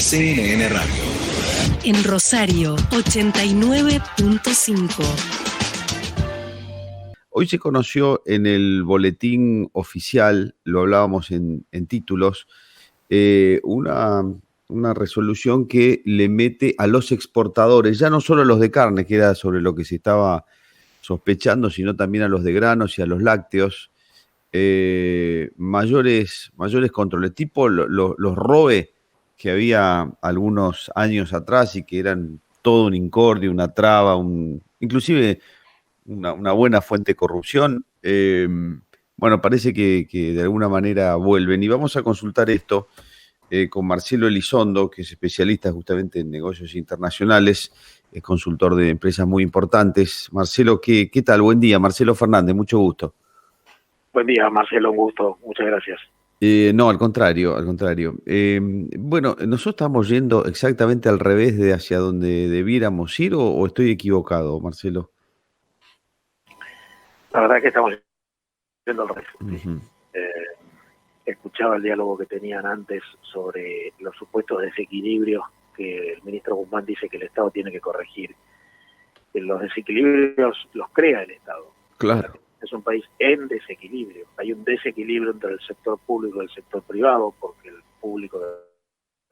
CNN Radio. En Rosario, 89.5. Hoy se conoció en el boletín oficial, lo hablábamos en títulos, una resolución que le mete a los exportadores, ya no solo a los de carne, que era sobre lo que se estaba sospechando, sino también a los de granos y a los lácteos, mayores controles, tipo los ROE que había algunos años atrás y que eran todo un incordio, una traba, inclusive una buena fuente de corrupción. Bueno, parece que de alguna manera vuelven. Y vamos a consultar esto con Marcelo Elizondo, que es especialista justamente en negocios internacionales, es consultor de empresas muy importantes. Marcelo, ¿qué tal? Buen día. Marcelo Fernández, mucho gusto. Buen día, Marcelo, un gusto. Muchas gracias. No, al contrario. Bueno, nosotros estamos yendo exactamente al revés de hacia donde debiéramos ir, o estoy equivocado, Marcelo. La verdad que estamos yendo al revés. Uh-huh. Escuchaba el diálogo que tenían antes sobre los supuestos desequilibrios que el ministro Guzmán dice que el Estado tiene que corregir. Los desequilibrios los crea el Estado. Claro. Es un país en desequilibrio. Hay un desequilibrio entre el sector público y el sector privado, porque el público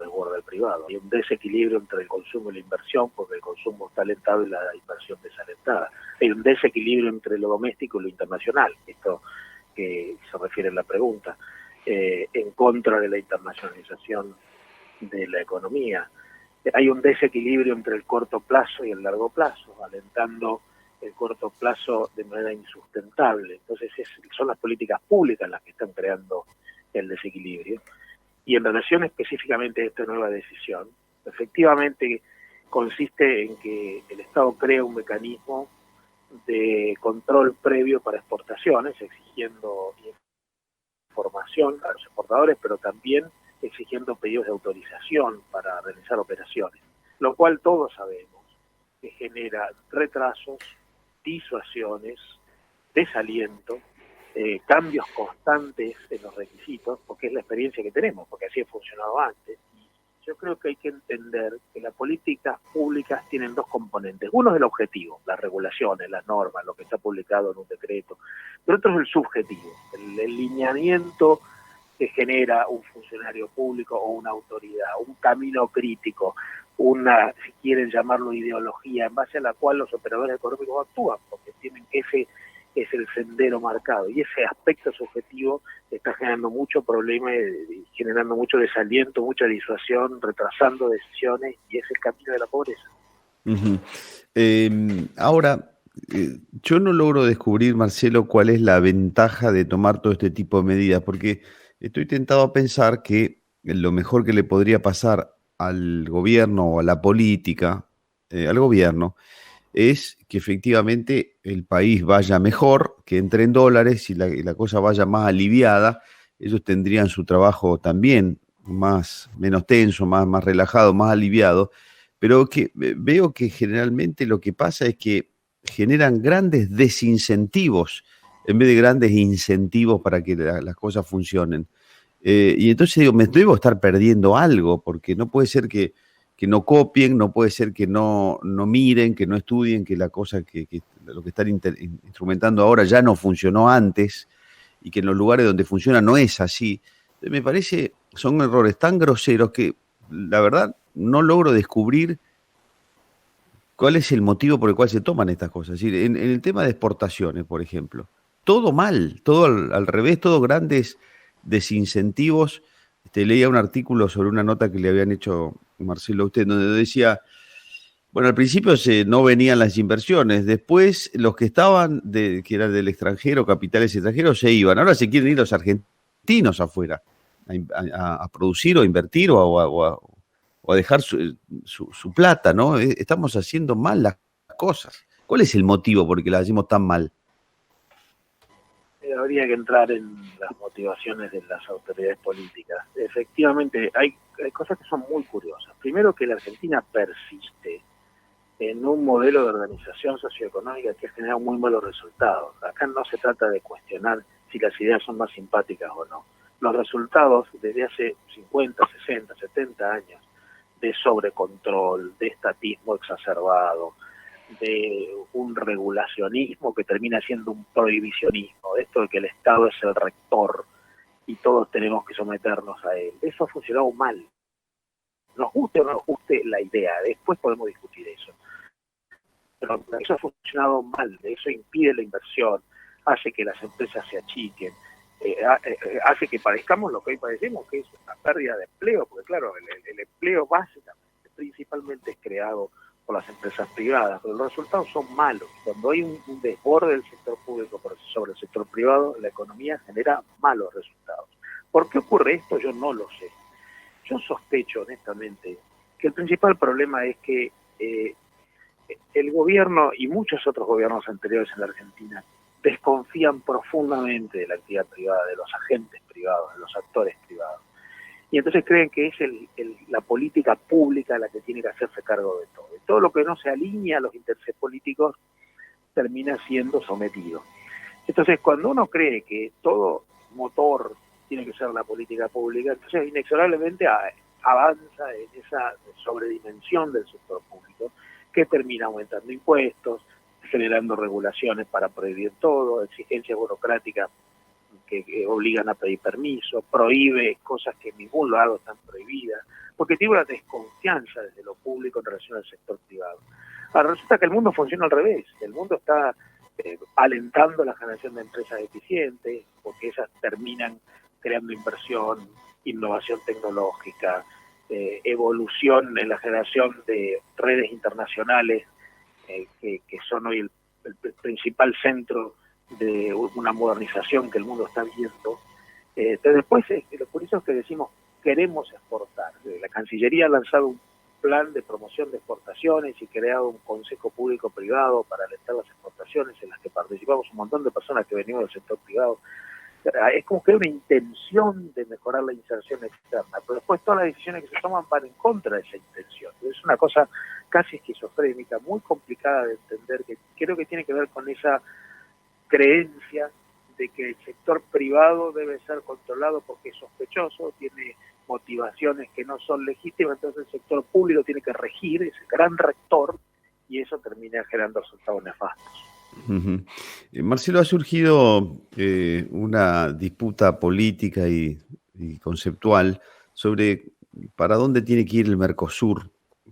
desborda el privado. Hay un desequilibrio entre el consumo y la inversión, porque el consumo está alentado y la inversión desalentada. Hay un desequilibrio entre lo doméstico y lo internacional, esto que se refiere a la pregunta, en contra de la internacionalización de la economía. Hay un desequilibrio entre el corto plazo y el largo plazo, alentando el corto plazo de manera insustentable. Entonces son las políticas públicas las que están creando el desequilibrio. Y en relación específicamente a esta nueva decisión, efectivamente consiste en que el Estado crea un mecanismo de control previo para exportaciones, exigiendo información a los exportadores, pero también exigiendo pedidos de autorización para realizar operaciones, lo cual todos sabemos que genera retrasos, disuasiones, desaliento, cambios constantes en los requisitos, porque es la experiencia que tenemos, porque así ha funcionado antes. Y yo creo que hay que entender que las políticas públicas tienen dos componentes. Uno es el objetivo, las regulaciones, las normas, lo que está publicado en un decreto, pero otro es el subjetivo, el lineamiento que genera un funcionario público o una autoridad, un camino crítico, una, si quieren llamarlo ideología, en base a la cual los operadores económicos actúan, porque tienen que ese es el sendero marcado, y ese aspecto subjetivo está generando mucho problema, generando mucho desaliento, mucha disuasión, retrasando decisiones, y es el camino de la pobreza. Uh-huh. Ahora, yo no logro descubrir, Marcelo, cuál es la ventaja de tomar todo este tipo de medidas, porque estoy tentado a pensar que lo mejor que le podría pasar al gobierno o a la política, al gobierno, es que efectivamente el país vaya mejor, que entre en dólares y la cosa vaya más aliviada. Ellos tendrían su trabajo también menos tenso, más relajado, más aliviado, pero que veo que generalmente lo que pasa es que generan grandes desincentivos en vez de grandes incentivos para que las cosas funcionen. Y entonces digo, me debo estar perdiendo algo, porque no puede ser que no copien, no puede ser que no miren, que no estudien, que la cosa que lo que están instrumentando ahora ya no funcionó antes y que en los lugares donde funciona no es así. Me parece, son errores tan groseros que la verdad no logro descubrir cuál es el motivo por el cual se toman estas cosas. Es decir, en el tema de exportaciones, por ejemplo, todo mal, todo al revés, todo grandes desincentivos. Leía un artículo sobre una nota que le habían hecho, Marcelo, a usted, donde decía, bueno, al principio no venían las inversiones, después los que estaban, que eran del extranjero, capitales extranjeros, se iban. Ahora se quieren ir los argentinos afuera a producir o a invertir o a dejar su plata, ¿no? Estamos haciendo mal las cosas. ¿Cuál es el motivo por el que las hacemos tan mal? Habría que entrar en las motivaciones de las autoridades políticas. Efectivamente, hay cosas que son muy curiosas. Primero, que la Argentina persiste en un modelo de organización socioeconómica que ha generado muy malos resultados. Acá no se trata de cuestionar si las ideas son más simpáticas o no. Los resultados desde hace 50, 60, 70 años de sobrecontrol, de estatismo exacerbado, de un regulacionismo que termina siendo un prohibicionismo, de esto de que el Estado es el rector y todos tenemos que someternos a él. Eso ha funcionado mal. Nos guste o no nos guste la idea, después podemos discutir eso. Pero eso ha funcionado mal, eso impide la inversión, hace que las empresas se achiquen, hace que padezcamos lo que hoy padecemos, que es una pérdida de empleo, porque claro, el empleo básicamente, principalmente es creado por las empresas privadas, pero los resultados son malos. Cuando hay un desborde del sector público sobre el sector privado, la economía genera malos resultados. ¿Por qué ocurre esto? Yo no lo sé. Yo sospecho honestamente que el principal problema es que el gobierno y muchos otros gobiernos anteriores en la Argentina desconfían profundamente de la actividad privada, de los agentes privados, de los actores privados. Y entonces creen que es la política pública la que tiene que hacerse cargo de todo. Y todo lo que no se alinea a los intereses políticos termina siendo sometido. Entonces, cuando uno cree que todo motor tiene que ser la política pública, entonces inexorablemente avanza en esa sobredimensión del sector público, que termina aumentando impuestos, generando regulaciones para prohibir todo, exigencias burocráticas que obligan a pedir permiso, prohíbe cosas que en ningún lado están prohibidas, porque tiene una desconfianza desde lo público en relación al sector privado. Ahora resulta que el mundo funciona al revés, el mundo está alentando la generación de empresas eficientes, porque esas terminan creando inversión, innovación tecnológica, evolución en la generación de redes internacionales que son hoy el principal centro de una modernización que el mundo está viendo. Entonces después, lo curioso es que decimos queremos exportar. La Cancillería ha lanzado un plan de promoción de exportaciones y creado un consejo público-privado para alentar las exportaciones en las que participamos un montón de personas que venimos del sector privado. Es como que hay una intención de mejorar la inserción externa, pero después todas las decisiones que se toman van en contra de esa intención. Es una cosa casi esquizofrénica, muy complicada de entender, que creo que tiene que ver con esa creencia de que el sector privado debe ser controlado porque es sospechoso, tiene motivaciones que no son legítimas, entonces el sector público tiene que regir, es el gran rector, y eso termina generando resultados nefastos. Uh-huh. Marcelo, ha surgido una disputa política y conceptual sobre para dónde tiene que ir el Mercosur,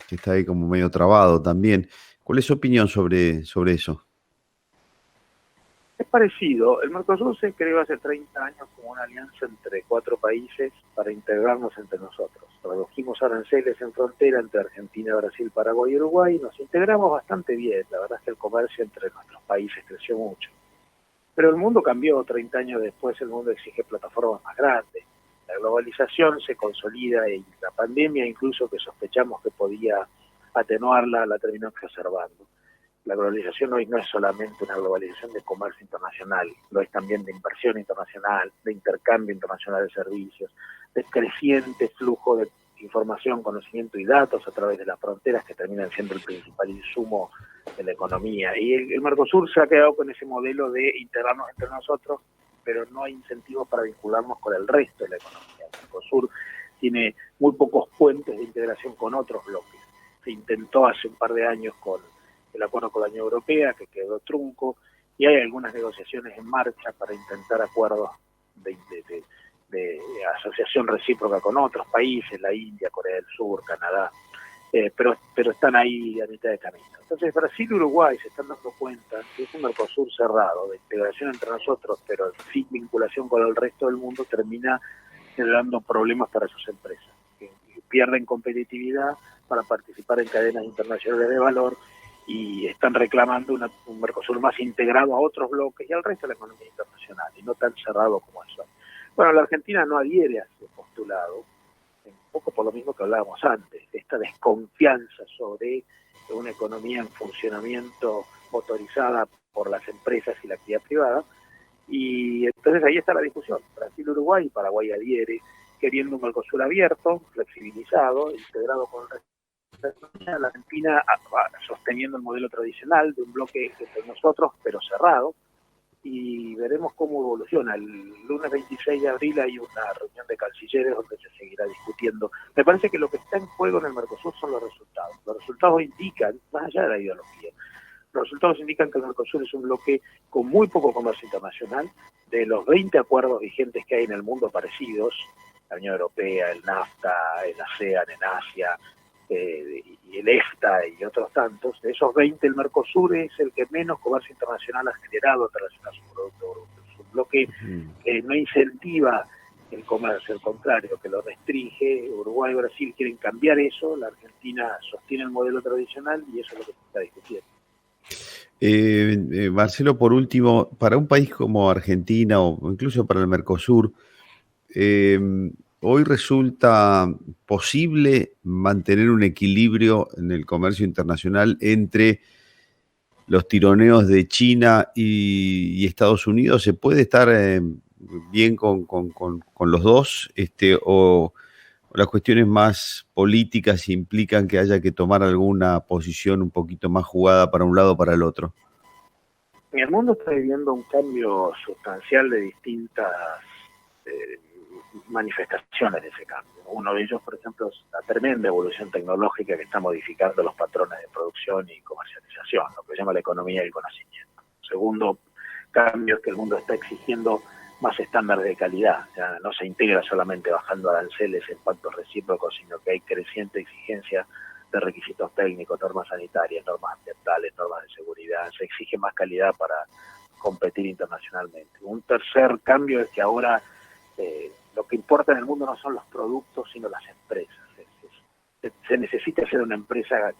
que está ahí como medio trabado también. ¿Cuál es su opinión sobre eso? Es parecido. El Mercosur se creó hace 30 años como una alianza entre 4 países para integrarnos entre nosotros. Redujimos aranceles en frontera entre Argentina, Brasil, Paraguay y Uruguay y nos integramos bastante bien. La verdad es que el comercio entre nuestros países creció mucho. Pero el mundo cambió 30 años después, el mundo exige plataformas más grandes. La globalización se consolida y la pandemia, incluso que sospechamos que podía atenuarla, la terminó exacerbando. La globalización hoy no es solamente una globalización de comercio internacional, lo es también de inversión internacional, de intercambio internacional de servicios, de creciente flujo de información, conocimiento y datos a través de las fronteras que terminan siendo el principal insumo de la economía. Y el Mercosur se ha quedado con ese modelo de integrarnos entre nosotros, pero no hay incentivos para vincularnos con el resto de la economía. El Mercosur tiene muy pocos puentes de integración con otros bloques. Se intentó hace un par de años con el acuerdo con la Unión Europea, que quedó trunco, y hay algunas negociaciones en marcha para intentar acuerdos de asociación recíproca con otros países, la India, Corea del Sur, Canadá, pero están ahí a mitad de camino. Entonces Brasil y Uruguay se están dando cuenta que es un Mercosur cerrado, de integración entre nosotros, pero sin vinculación con el resto del mundo, termina generando problemas para sus empresas, que pierden competitividad para participar en cadenas internacionales de valor, y están reclamando un Mercosur más integrado a otros bloques y al resto de la economía internacional, y no tan cerrado como eso. Bueno, la Argentina no adhiere a ese postulado, un poco por lo mismo que hablábamos antes, esta desconfianza sobre una economía en funcionamiento motorizada por las empresas y la actividad privada, y entonces ahí está la discusión. Brasil, Uruguay y Paraguay adhiere, queriendo un Mercosur abierto, flexibilizado, integrado con el resto. La Argentina va sosteniendo el modelo tradicional de un bloque entre nosotros, pero cerrado, y veremos cómo evoluciona. El lunes 26 de abril hay una reunión de cancilleres donde se seguirá discutiendo. Me parece que lo que está en juego en el Mercosur son los resultados. Los resultados indican, más allá de la ideología, los resultados indican que el Mercosur es un bloque con muy poco comercio internacional. De los 20 acuerdos vigentes que hay en el mundo parecidos, la Unión Europea, el NAFTA, el ASEAN en Asia, y el EFTA y otros tantos, de esos 20 el Mercosur es el que menos comercio internacional ha generado en relación a su Producto Bruto. Es un bloque que no incentiva el comercio, al contrario, que lo restringe. Uruguay y Brasil quieren cambiar eso, la Argentina sostiene el modelo tradicional y eso es lo que se está discutiendo. Marcelo, por último, para un país como Argentina o incluso para el Mercosur, hoy resulta posible mantener un equilibrio en el comercio internacional entre los tironeos de China y Estados Unidos. ¿Se puede estar bien con los dos? ¿O las cuestiones más políticas implican que haya que tomar alguna posición un poquito más jugada para un lado o para el otro? El mundo está viviendo un cambio sustancial de distintas manifestaciones de ese cambio. Uno de ellos, por ejemplo, es la tremenda evolución tecnológica que está modificando los patrones de producción y comercialización, lo que se llama la economía del conocimiento. Segundo cambio es que el mundo está exigiendo más estándares de calidad. Ya no se integra solamente bajando aranceles en pactos recíprocos, sino que hay creciente exigencia de requisitos técnicos, normas sanitarias, normas ambientales, normas de seguridad. Se exige más calidad para competir internacionalmente. Un tercer cambio es que ahora lo que importa en el mundo no son los productos, sino las empresas. Se necesita ser una empresa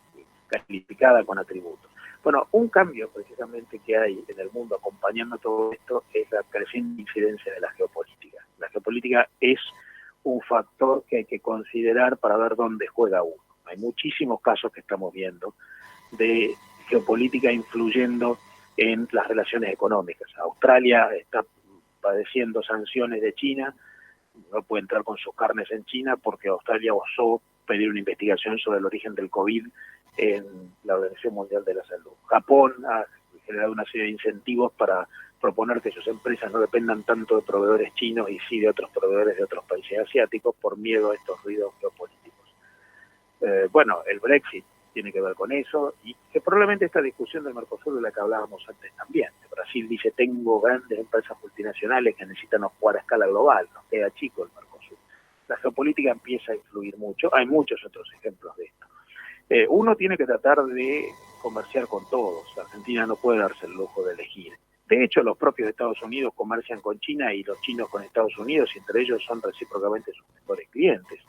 calificada con atributos. Bueno, un cambio precisamente que hay en el mundo acompañando todo esto es la creciente incidencia de la geopolítica. La geopolítica es un factor que hay que considerar para ver dónde juega uno. Hay muchísimos casos que estamos viendo de geopolítica influyendo en las relaciones económicas. Australia está padeciendo sanciones de China, no puede entrar con sus carnes en China porque Australia osó pedir una investigación sobre el origen del COVID en la Organización Mundial de la Salud. Japón ha generado una serie de incentivos para proponer que sus empresas no dependan tanto de proveedores chinos y sí de otros proveedores de otros países asiáticos por miedo a estos ruidos geopolíticos. Bueno, el Brexit tiene que ver con eso, y que probablemente esta discusión del Mercosur de la que hablábamos antes también. Brasil dice, tengo grandes empresas multinacionales que necesitan jugar a escala global, nos queda chico el Mercosur. La geopolítica empieza a influir mucho, hay muchos otros ejemplos de esto. Uno tiene que tratar de comerciar con todos, Argentina no puede darse el lujo de elegir. De hecho, los propios Estados Unidos comercian con China y los chinos con Estados Unidos, y entre ellos son recíprocamente sus mejores clientes.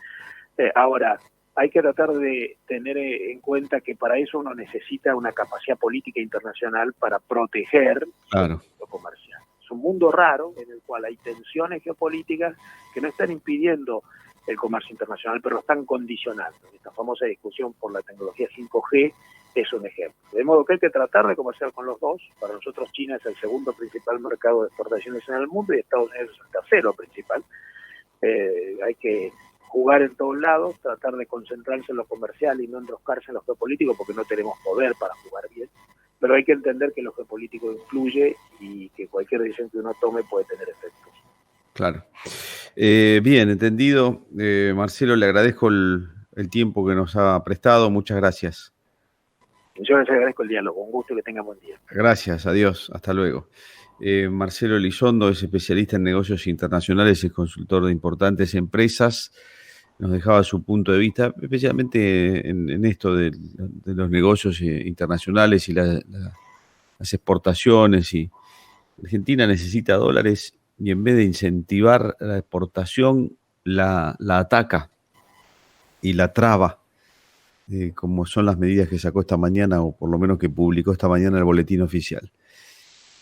Ahora, hay que tratar de tener en cuenta que para eso uno necesita una capacidad política internacional para proteger lo comercial. Es un mundo raro en el cual hay tensiones geopolíticas que no están impidiendo el comercio internacional, pero lo están condicionando. Esta famosa discusión por la tecnología 5G es un ejemplo. De modo que hay que tratar de comerciar con los dos. Para nosotros China es el segundo principal mercado de exportaciones en el mundo y Estados Unidos es el tercero principal. Hay que jugar en todos lados, tratar de concentrarse en lo comercial y no enroscarse en lo geopolítico porque no tenemos poder para jugar bien, pero hay que entender que lo geopolítico influye y que cualquier decisión que uno tome puede tener efectos. Claro. Bien, entendido. Marcelo, le agradezco el tiempo que nos ha prestado. Muchas gracias. Yo les agradezco el diálogo. Un gusto y que tengan buen día. Gracias. Adiós. Hasta luego. Marcelo Elizondo es especialista en negocios internacionales, es consultor de importantes empresas. Nos dejaba su punto de vista, especialmente en esto de los negocios internacionales y las exportaciones. Y Argentina necesita dólares y en vez de incentivar la exportación, la ataca y la traba, como son las medidas que sacó esta mañana, o por lo menos que publicó esta mañana el boletín oficial.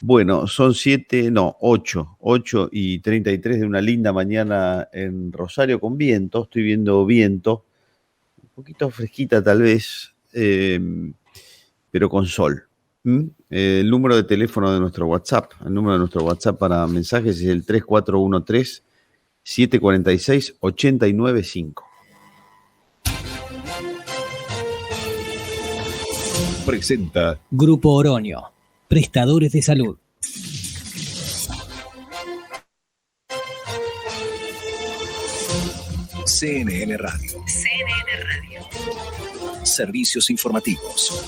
Bueno, son 8:33 de una linda mañana en Rosario con viento. Estoy viendo viento, un poquito fresquita tal vez, pero con sol. El número de teléfono de nuestro WhatsApp, el número de nuestro WhatsApp para mensajes es el 3413-746-895. Presenta Grupo Oroño, prestadores de salud. CNN Radio. CNN Radio. Servicios informativos.